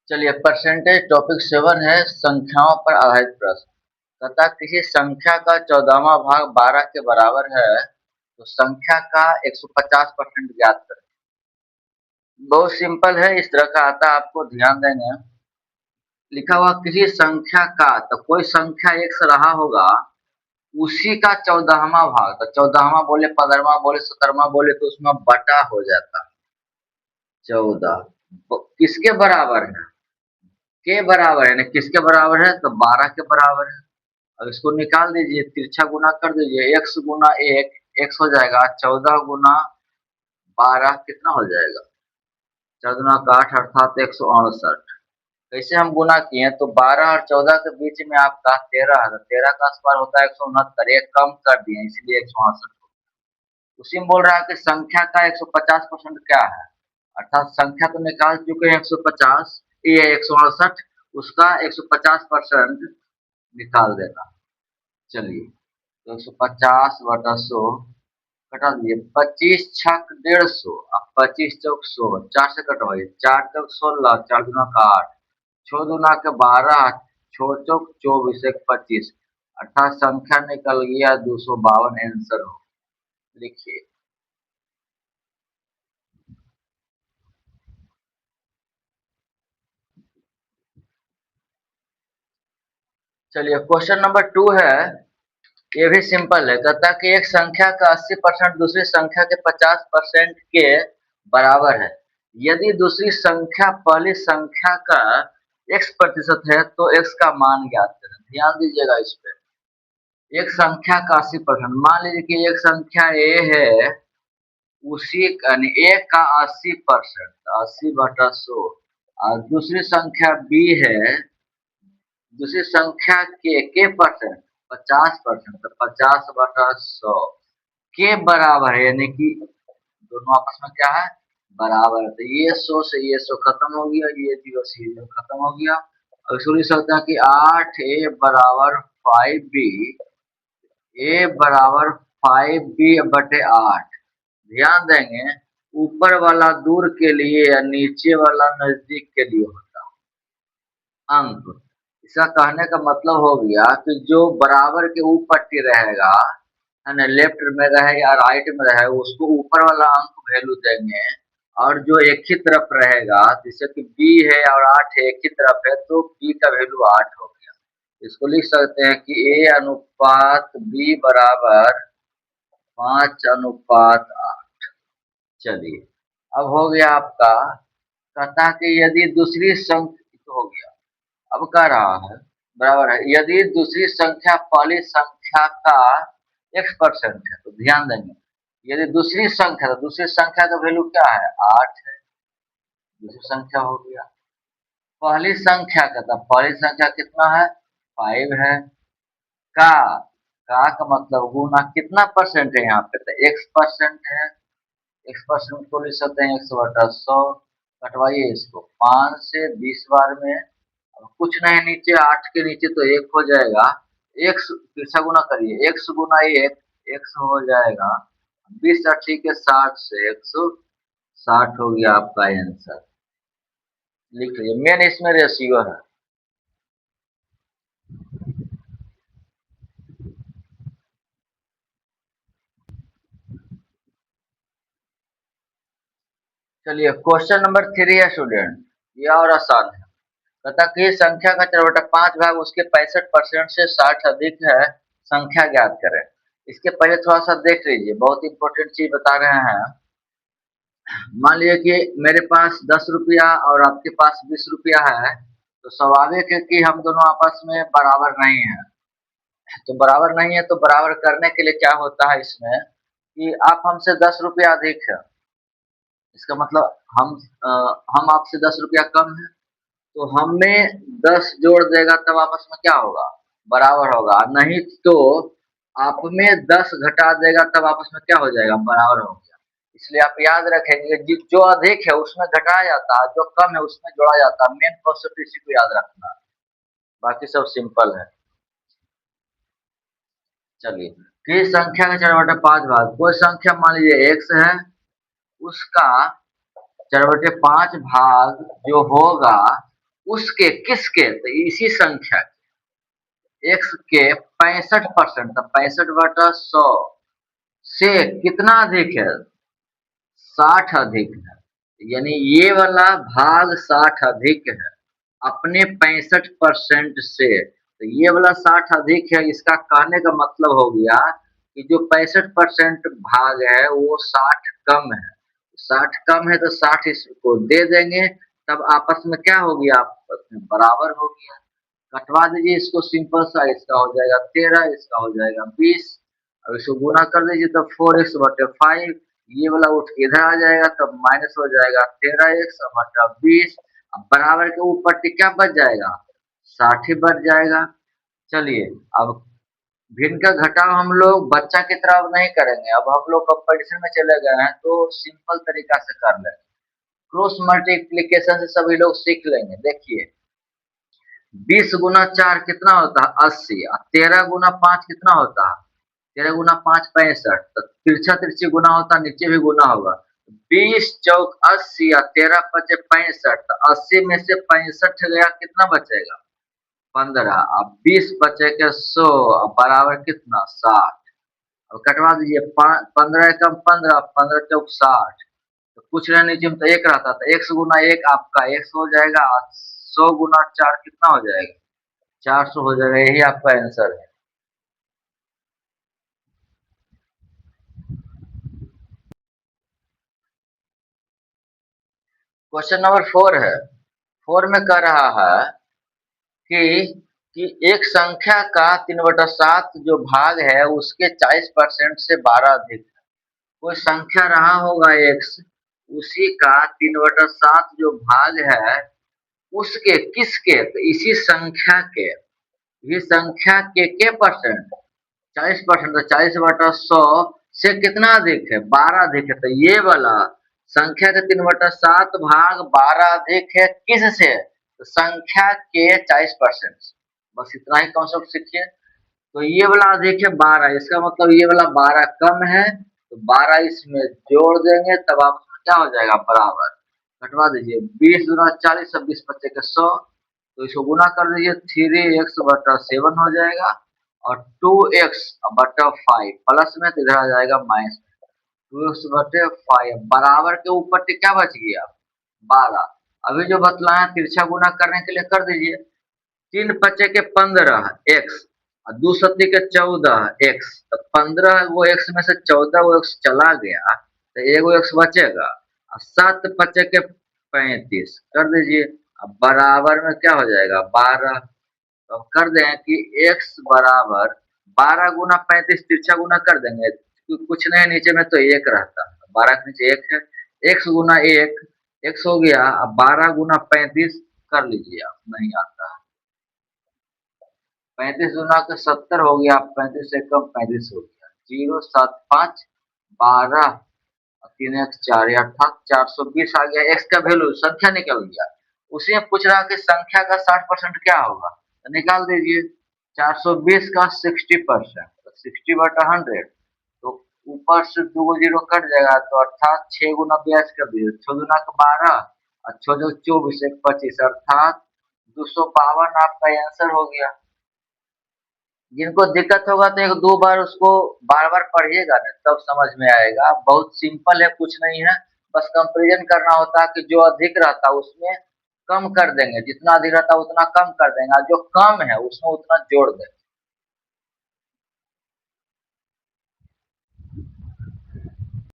चलिए percentage topic 7 है संख्याओं पर आधारित प्रश्न। तथा किसी संख्या का 14वां भाग 12 के बराबर है तो संख्या का 150% ज्ञात करें। बहुत सिंपल है, इस तरह का आता है, आपको ध्यान देना है। लिखा हुआ किसी संख्या का, तो कोई संख्या एक से रहा होगा उसी का 14वां भाग, तो 14वां बोले 15वां बोले 17वां बोले तो उसमें बटा हो जाता है 14। किसके बराबर है? के बराबर है ना, किसके बराबर है तो 12 के बराबर है। अब इसको निकाल दीजिए, तिरछा गुना कर दीजिए, x गुना एक x हो जाएगा 14 गुना 12 कितना हो जाएगा 14 का 8 अर्थात 168। कैसे हम गुना किए तो 12 और 14 के बीच में आपका 13 है, 13 का स्क्वायर होता है 169, एक कम कर दिए इसलिए 168। उसी में बोल रहा है कि संख्या का 150% क्या है, अर्थात संख्या तो निकाल चुके हैं 150, ये 168, उसका 150% निकाल देना। चलिए तो 150/100 कटा दिए, 25 छक 150, अब 25 चौक 100, 4 से कटवाइए, 4 चौक 16, 4 दूना का 8, 6 दूना के 12, 6 चौक 24, 1 25, अर्थात संख्या निकल गया 252 आंसर हो। लिखिए। चलिए क्वेश्चन नंबर 2 है, ये भी सिंपल है। कहता है कि एक संख्या का 80% दूसरी संख्या के 50% के बराबर है। यदि दूसरी संख्या पहली संख्या का x% है तो x का मान ज्ञात करें। ध्यान दीजिएगा इस पे। एक संख्या का 80%, मान लीजिए कि एक संख्या a है, उसी यानी a का 80%, 80/100, और दूसरी संख्या b है, दूसरी संख्या के परसेंट 50%, तो 50/100 के बराबर है, यानी कि दोनों आपस में क्या है बराबर है। तो ये 100 से ये 100 खत्म हो गया, ये 0 से ये 0 खत्म हो गया। अब इसको लिख सकते हैं कि 8a बराबर 5b, a बराबर 5b/8। ध्यान देंगे ऊपर वाला दूर के लिए या नीचे वाला नजदीक के लिए होता है अंक। इसका कहने का मतलब हो गया कि जो बराबर के ऊपर पट्टी रहेगा, है ना, लेफ्ट में रहे या राइट में रहे, उसको ऊपर वाला अंक वैल्यू देंगे। और जो एक ही तरफ रहेगा, जैसे कि b है और 8 है, एक ही तरफ है, तो b का वैल्यू 8 हो गया। इसको लिख सकते हैं कि a अनुपात b बराबर 5:8। चलिए अब हो गया आपका। कहता है कि यदि दूसरी संख्या, तो हो गया। अब कह रहा है बराबर है यदि दूसरी संख्या पहली संख्या का x% है, तो ध्यान देंगे यदि दूसरी संख्या, तो दूसरी संख्या का वैल्यू क्या है 8 है, दूसरी संख्या हो गया। पहली संख्या का, तो पहली संख्या कितना है 5 है। का का मतलब गुना कितना परसेंट है यहाँ पे, तो x% है, x% को लिख सकते हैं 100/100। कटवाइए इसको 5 से 20 बार में, कुछ नहीं, नीचे 8 के नीचे तो 1 हो जाएगा, x किसका गुना करिए, x गुना 1, x हो जाएगा 20 के 60 से 160 हो गया आपका आंसर। लिख लीजिए, मेन इसमें रेशियो है। चलिए क्वेश्चन नंबर 3 है स्टूडेंट, ये और आसान है। कहता कि संख्या का 4/5 भाग उसके 65% से 60 अधिक है, संख्या ज्ञात करें। इसके पहले थोड़ा सा देख लीजिए, बहुत इंपॉर्टेंट चीज बता रहे हैं। मान लीजिए कि मेरे पास 10 रुपया और आपके पास 20 रुपया है, तो स्वाभाविक है कि हम दोनों आपस में बराबर नहीं है। तो बराबर नहीं है तो बराबर करने के लिए क्या होता है इसमें कि आप हमसे 10 रुपया अधिक है, इसका मतलब हम आपसे 10 रुपया कम है, तो हमें 10 जोड़ देगा तब आपस में क्या होगा बराबर होगा, नहीं तो आप में 10 घटा देगा तब आपस में क्या हो जाएगा बराबर हो गया। इसलिए आप याद रखेंगे जो अधिक है उसमें घटाया जाता है, जो कम है उसमें जोड़ा जाता है। मेन कॉन्सेप्ट इसी को याद रखना है, बाकी सब सिंपल है। चलिए किस संख्या का 4/5 भाग, कोई संख्या मान लीजिए x है, उसका 4/5 भाग जो होगा उसके किसके, तो इसी संख्या x के 65%, तो 65/100 से कितना अधिक है, 60 अधिक है। यानी ये वाला भाग 60 अधिक है अपने 65% से, तो ये वाला 60 अधिक है। इसका कहने का मतलब हो गया कि जो 65% भाग है वो 60 कम है। 60 कम है तो 60 इसको दे देंगे, तब आपस में क्या हो गया, आपस में बराबर हो गया। कटवा दीजिए इसको, सिंपल सा, इसका हो जाएगा 13, इसका हो जाएगा 20। अब इसको गुना कर दीजिए तो 4x/5, ये वाला उठ के इधर आ जाएगा, तब माइनस हो जाएगा 13x/20। अब बराबर के ऊपर क्या बच जाएगा, 60 ही बच जाएगा। चलिए अब भिन्न का घटाव हम लोग बच्चा की तरह नहीं करेंगे, अब हम लोग कंपटीशन में चले गए हैं तो सिंपल तरीका से कर लेंगे। क्रॉस मल्टीप्लीकेशन से सभी लोग सीख लेंगे। देखिए 20 गुना 4 कितना होता है, 80। 13 गुना 5 कितना होता है, 13 गुना 5 65। तो तिरछा तिरछी गुना होता, नीचे भी गुना होगा। 20 चौक 80 और 13 पचे 65, तो 80 में से 65 गया, कितना बचेगा, 15। अब 20 बचे के 100, बराबर कितना, 60। अब कटवा दीजिए, 15 एकम 15, 15 चौक 60। तो कुछ नहीं, नीचे में तो एक रहता था, 100 गुना 1 आपका 100 हो जाएगा, 100 गुना 4 कितना हो जाएगा, 400 हो जाएगा। यही आपका आंसर है। क्वेश्चन नंबर 4 है। 4 में कह रहा है कि एक संख्या का 3/7 जो भाग है उसके 40% से 12 अधिक है। कोई संख्या रहा होगा x, उसी का 3/7 जो भाग है उसके किसके, तो इसी संख्या के, ये संख्या के परसेंट, 40%, तो 40/100 से कितना अधिक है, 12 अधिक है। तो ये वाला संख्या के 3/7 भाग 12 अधिक है किससे, तो संख्या के 40%। बस इतना ही कॉन्सेप्ट सीखिए। तो ये वाला अधिक है 12, इसका मतलब ये वाला 12 कम है, तो 12 इसमें जोड़ देंगे, तब आप क्या हो जाएगा, बराबर। घटवा दीजिए, 20 गुना 40, 20 पच्चे के 100, तो इसको गुना कर दीजिए, 3x/7 हो जाएगा, और 2x/5 प्लस में, तो इधर आ जाएगा माइनस। 2x/5 बराबर के ऊपर से क्या बच गया, 12। अभी जो बतलाया तिरछा गुना करने के लिए कर दीजिए, 3 पचे के 15 x और 2 सत्ती के 14 x, तो 15 वो x में से 14 वो x चला गया, तो एगो x बचेगा। और 7 पचे के 35 कर दीजिए, अब बराबर में क्या हो जाएगा, 12। तो अब कर दें कि x बराबर 12 गुना 35, तिरछा गुना कर देंगे, कुछ नहीं नीचे में तो एक रहता, 12 के नीचे एक है, x गुना 1 x हो गया। अब 12 गुना 35 कर लीजिए, आप नहीं आता है, 35 गुना के 70 हो गया, 35 से कम 35 हो गया, 075 12 3 x 4, अर्थात 420 आ गया। x का वैल्यू संख्या निकल गया। उसी में पूछ रहा कि संख्या का 60% क्या होगा, तो निकाल दीजिए, 420 का 60%, तो 60/100, तो ऊपर से 2 जीरो कट जाएगा, तो अर्थात 6 गुना 42 कर दीजिए, 6 गुना 12 और 6 जो 24, 1 25, अर्थात 252 आपका आंसर हो गया। जिनको दिक्कत होगा तो एक दो बार उसको बार बार पढ़िएगा ना, तब समझ में आएगा। बहुत सिंपल है, कुछ नहीं है, बस कंपेरिजन करना होता है कि जो अधिक रहता है उसमें कम कर देंगे, जितना अधिक रहता है उतना कम कर देंगे, जो कम है उसमें उतना जोड़ देंगे।